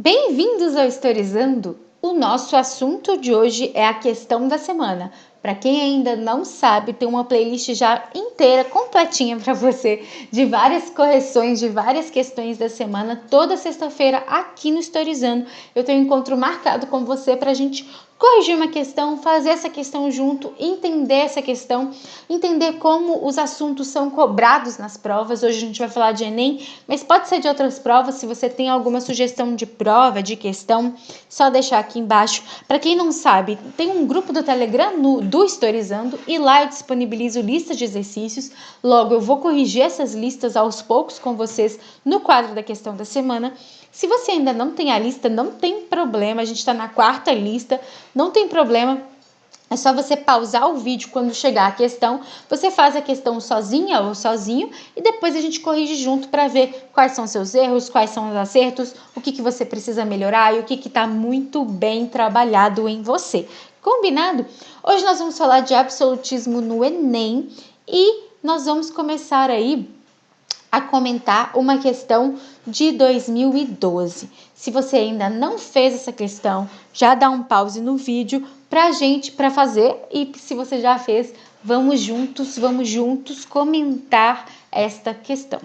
Bem-vindos ao Historizando! O nosso assunto de hoje é a questão da semana. Para quem ainda não sabe, tem uma playlist já inteira, completinha para você, de várias correções, de várias questões da semana, toda sexta-feira aqui no Historizando. Eu tenho um encontro marcado com você para a gente corrigir uma questão, fazer essa questão junto, entender essa questão, entender como os assuntos são cobrados nas provas. Hoje a gente vai falar de Enem, mas pode ser de outras provas. Se você tem alguma sugestão de prova, de questão, só deixar aqui embaixo. Para quem não sabe, tem um grupo do Telegram do Historizando e lá eu disponibilizo listas de exercícios. Logo, eu vou corrigir essas listas aos poucos com vocês no quadro da questão da semana. Se você ainda não tem a lista, não tem problema, a gente está na 4ª lista, não tem problema. É só você pausar o vídeo quando chegar a questão, você faz a questão sozinha ou sozinho e depois a gente corrige junto para ver quais são seus erros, quais são os acertos, o que você precisa melhorar e o que está muito bem trabalhado em você. Combinado? Hoje nós vamos falar de absolutismo no Enem e nós vamos começar aí a comentar uma questão de 2012. Se você ainda não fez essa questão, já dá um pause no vídeo para fazer, e se você já fez, vamos juntos comentar esta questão.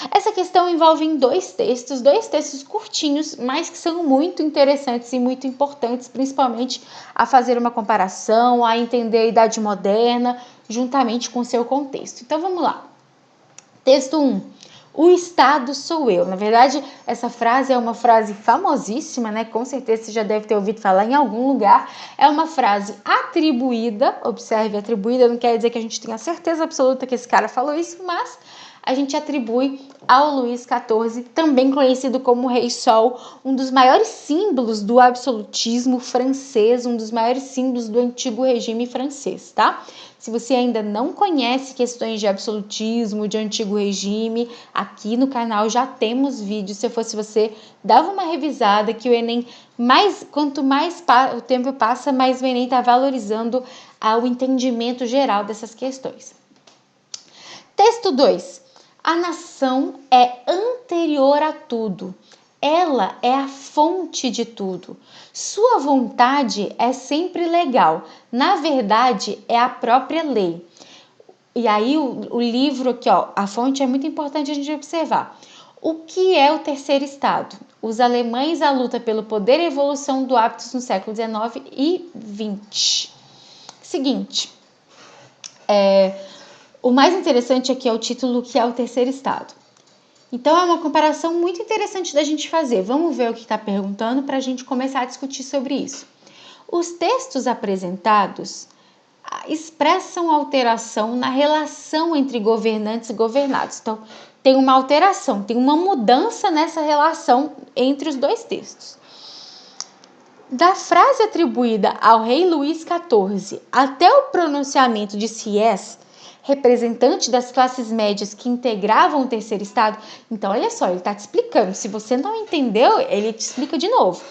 Essa questão envolve dois textos curtinhos, mas que são muito interessantes e muito importantes, principalmente a fazer uma comparação, a entender a Idade Moderna, juntamente com o seu contexto. Então vamos lá. Texto 1. O Estado sou eu. Na verdade, essa frase é uma frase famosíssima, né? Com certeza você já deve ter ouvido falar em algum lugar. É uma frase atribuída, observe, atribuída não quer dizer que a gente tenha certeza absoluta que esse cara falou isso, mas a gente atribui ao Luís XIV, também conhecido como Rei Sol, um dos maiores símbolos do absolutismo francês, um dos maiores símbolos do antigo regime francês, tá? Se você ainda não conhece questões de absolutismo, de antigo regime, aqui no canal já temos vídeos. Se eu fosse você, dava uma revisada, que o Enem, quanto mais o tempo passa, mais o Enem está valorizando o entendimento geral dessas questões. Texto 2. A nação é anterior a tudo. Ela é a fonte de tudo. Sua vontade é sempre legal. Na verdade, é a própria lei. E aí o livro aqui, ó, a fonte é muito importante a gente observar. O que é o terceiro estado? Os alemães, a luta pelo poder e evolução do hábitos no século XIX e XX. Seguinte, o mais interessante aqui é o título, que é o terceiro estado. Então, é uma comparação muito interessante da gente fazer. Vamos ver o que está perguntando para a gente começar a discutir sobre isso. Os textos apresentados expressam alteração na relação entre governantes e governados. Então, tem uma alteração, tem uma mudança nessa relação entre os dois textos. Da frase atribuída ao rei Luís XIV até o pronunciamento de Sieyès, representante das classes médias que integravam o terceiro estado. Então, olha só, ele está te explicando. Se você não entendeu, ele te explica de novo.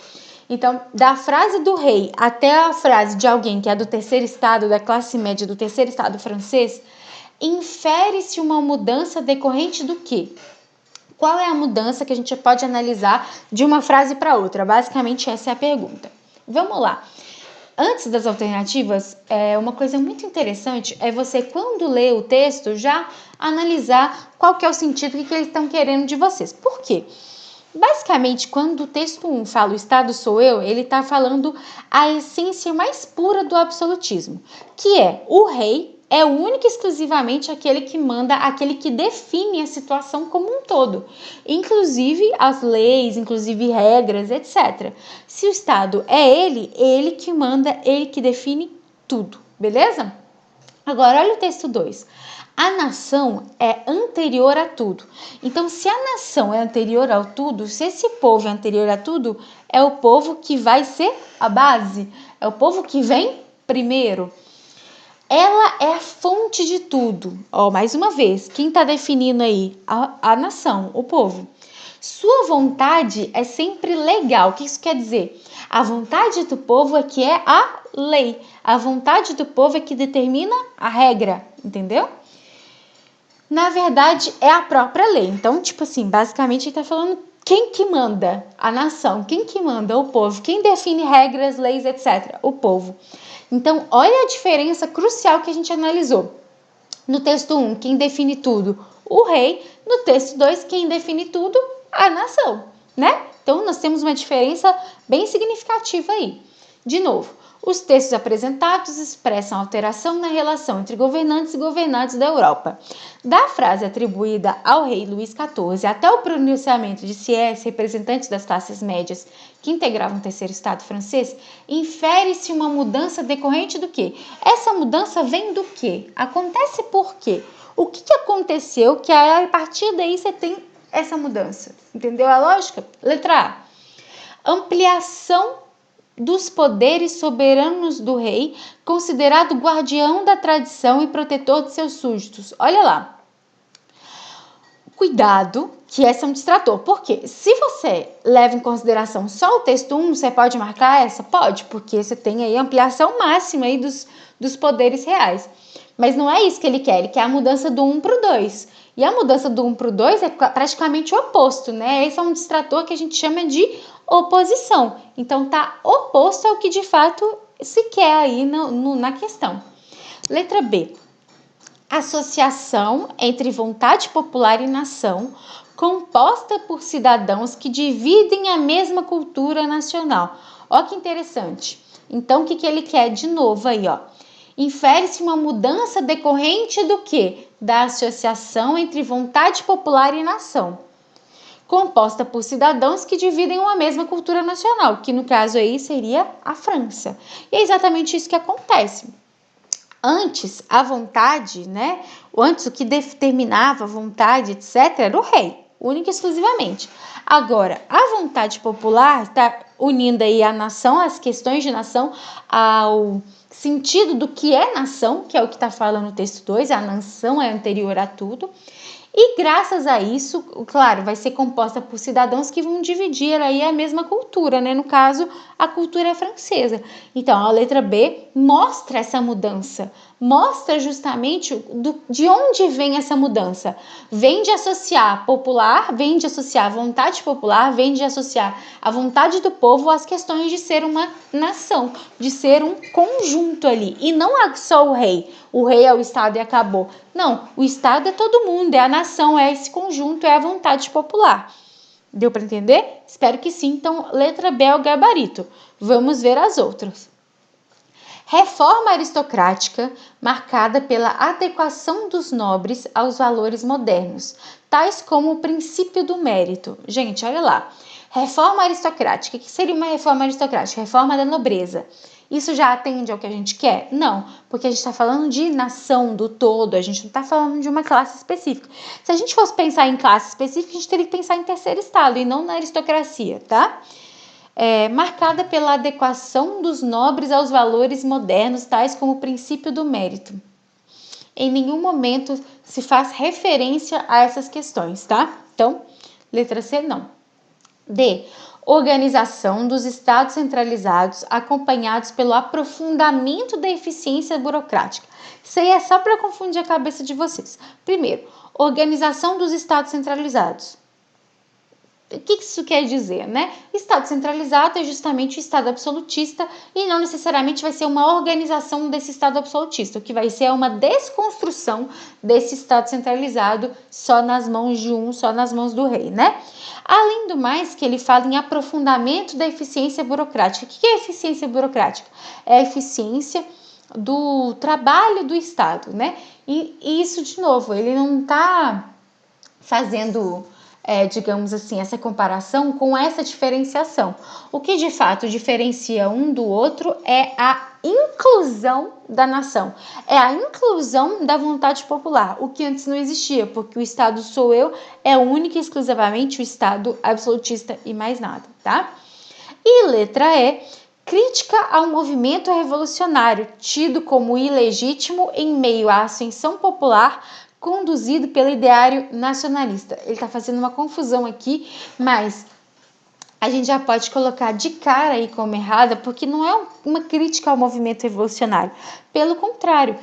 Então, da frase do rei até a frase de alguém que é do terceiro estado, da classe média do terceiro estado francês, infere-se uma mudança decorrente do quê? Qual é a mudança que a gente pode analisar de uma frase para outra? Basicamente, essa é a pergunta. Vamos lá. Antes das alternativas, uma coisa muito interessante é você, quando lê o texto, já analisar qual que é o sentido que eles estão querendo de vocês. Por quê? Basicamente, quando o texto 1 fala o Estado sou eu, ele está falando a essência mais pura do absolutismo, que é o rei é único e exclusivamente aquele que manda, aquele que define a situação como um todo, inclusive as leis, inclusive regras, etc. Se o Estado é ele que manda, ele que define tudo, beleza? Agora, olha o texto 2. A nação é anterior a tudo. Então, se a nação é anterior a tudo, se esse povo é anterior a tudo, é o povo que vai ser a base, é o povo que vem primeiro. Ela é a fonte de tudo. Ó, mais uma vez, quem está definindo aí? A nação, o povo. Sua vontade é sempre legal. O que isso quer dizer? A vontade do povo é que é a lei. A vontade do povo é que determina a regra, entendeu? Na verdade, é a própria lei. Então, tipo assim, basicamente ele está falando Quem que manda? A nação. Quem que manda? O povo. Quem define regras, leis, etc? O povo. Então, olha a diferença crucial que a gente analisou. No texto 1, quem define tudo? O rei. No texto 2, quem define tudo? A nação, né? Então, nós temos uma diferença bem significativa aí. De novo, os textos apresentados expressam alteração na relação entre governantes e governados da Europa. Da frase atribuída ao rei Luís XIV até o pronunciamento de Sieyès, representantes das classes médias que integravam o terceiro estado francês, infere-se uma mudança decorrente do quê? Essa mudança vem do quê? Acontece por quê? O que aconteceu que a partir daí você tem essa mudança? Entendeu a lógica? Letra A. Ampliação dos poderes soberanos do rei, considerado guardião da tradição e protetor de seus súditos. Olha lá. Cuidado, que essa é um distrator. Por quê? Se você leva em consideração só o texto 1, você pode marcar essa? Pode, porque você tem aí a ampliação máxima aí dos poderes reais. Mas não é isso que ele quer a mudança do 1 para o 2. E a mudança do 1 para o 2 é praticamente o oposto, né? Esse é um distrator que a gente chama de oposição. Então, tá oposto ao que de fato se quer aí na questão. Letra B. Associação entre vontade popular e nação, composta por cidadãos que dividem a mesma cultura nacional. Ó que interessante. Então, o que ele quer de novo aí, ó? Infere-se uma mudança decorrente do quê? Da associação entre vontade popular e nação, composta por cidadãos que dividem uma mesma cultura nacional, que no caso aí seria a França. E é exatamente isso que acontece. Antes, a vontade, né? Antes, o que determinava a vontade, etc., era o rei, única e exclusivamente. Agora, a vontade popular está unindo aí a nação, as questões de nação, ao sentido do que é nação, que é o que está falando no texto 2, a nação é anterior a tudo. E graças a isso, claro, vai ser composta por cidadãos que vão dividir aí a mesma cultura, né? No caso, a cultura francesa. Então, a letra B mostra essa mudança, mostra justamente de onde vem essa mudança. Vem de associar popular, vem de associar a vontade popular, vem de associar a vontade do povo às questões de ser uma nação, de ser um conjunto ali. E não só o rei é o Estado e acabou. Não, o Estado é todo mundo, é a nação, é esse conjunto, é a vontade popular. Deu para entender? Espero que sim. Então, letra B é o gabarito. Vamos ver as outras. Reforma aristocrática marcada pela adequação dos nobres aos valores modernos, tais como o princípio do mérito. Gente, olha lá. Reforma aristocrática. O que seria uma reforma aristocrática? Reforma da nobreza. Isso já atende ao que a gente quer? Não, porque a gente está falando de nação, do todo, a gente não está falando de uma classe específica. Se a gente fosse pensar em classe específica, a gente teria que pensar em terceiro estado e não na aristocracia, tá? Marcada pela adequação dos nobres aos valores modernos, tais como o princípio do mérito. Em nenhum momento se faz referência a essas questões, tá? Então, letra C, não. D. Organização dos estados centralizados acompanhados pelo aprofundamento da eficiência burocrática. Isso aí é só para confundir a cabeça de vocês. Primeiro, organização dos estados centralizados. O que isso quer dizer, né? Estado centralizado é justamente o Estado absolutista e não necessariamente vai ser uma organização desse Estado absolutista. O que vai ser é uma desconstrução desse Estado centralizado só nas mãos de um, só nas mãos do rei, né? Além do mais, que ele fala em aprofundamento da eficiência burocrática. O que é eficiência burocrática? É a eficiência do trabalho do Estado, né? E isso, de novo, ele não está fazendo... digamos assim, essa comparação com essa diferenciação. O que de fato diferencia um do outro é a inclusão da nação, é a inclusão da vontade popular, o que antes não existia, porque o Estado sou eu, é única e exclusivamente o Estado absolutista e mais nada, tá? E letra E, crítica ao movimento revolucionário, tido como ilegítimo em meio à ascensão popular, conduzido pelo ideário nacionalista. Ele está fazendo uma confusão aqui, mas a gente já pode colocar de cara aí como errada, porque não é uma crítica ao movimento revolucionário. Pelo contrário,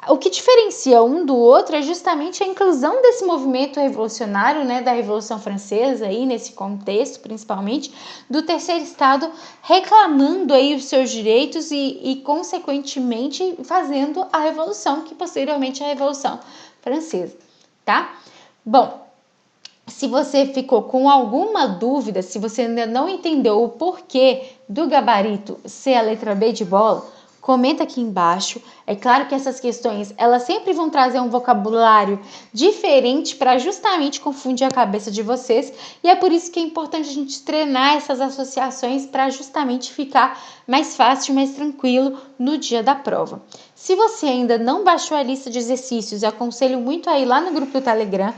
O que diferencia um do outro é justamente a inclusão desse movimento revolucionário, né, da Revolução Francesa, aí, nesse contexto, principalmente, do terceiro estado reclamando aí os seus direitos e consequentemente, fazendo a revolução, que posteriormente é a Revolução Francesa, tá? Bom, se você ficou com alguma dúvida, se você ainda não entendeu o porquê do gabarito ser a letra B de bola, comenta aqui embaixo. É claro que essas questões, elas sempre vão trazer um vocabulário diferente para justamente confundir a cabeça de vocês, e é por isso que é importante a gente treinar essas associações para justamente ficar mais fácil, mais tranquilo no dia da prova. Se você ainda não baixou a lista de exercícios, eu aconselho muito a ir lá no grupo do Telegram.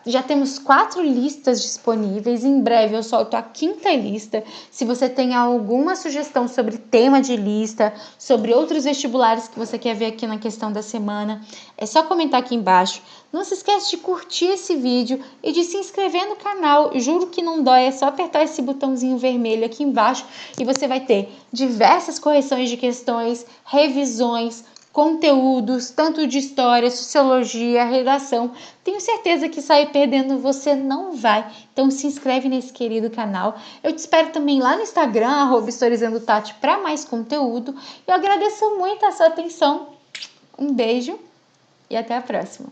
Já temos 4 listas disponíveis, em breve eu solto a 5ª lista. Se você tem alguma sugestão sobre tema de lista, sobre outros vestibulares que você quer ver aqui na questão da semana, é só comentar aqui embaixo. Não se esquece de curtir esse vídeo e de se inscrever no canal. Juro que não dói, é só apertar esse botãozinho vermelho aqui embaixo e você vai ter diversas correções de questões, revisões, conteúdos, tanto de história, sociologia, redação. Tenho certeza que sair perdendo você não vai. Então se inscreve nesse querido canal. Eu te espero também lá no Instagram, @historizandotati, para mais conteúdo. Eu agradeço muito a sua atenção. Um beijo e até a próxima.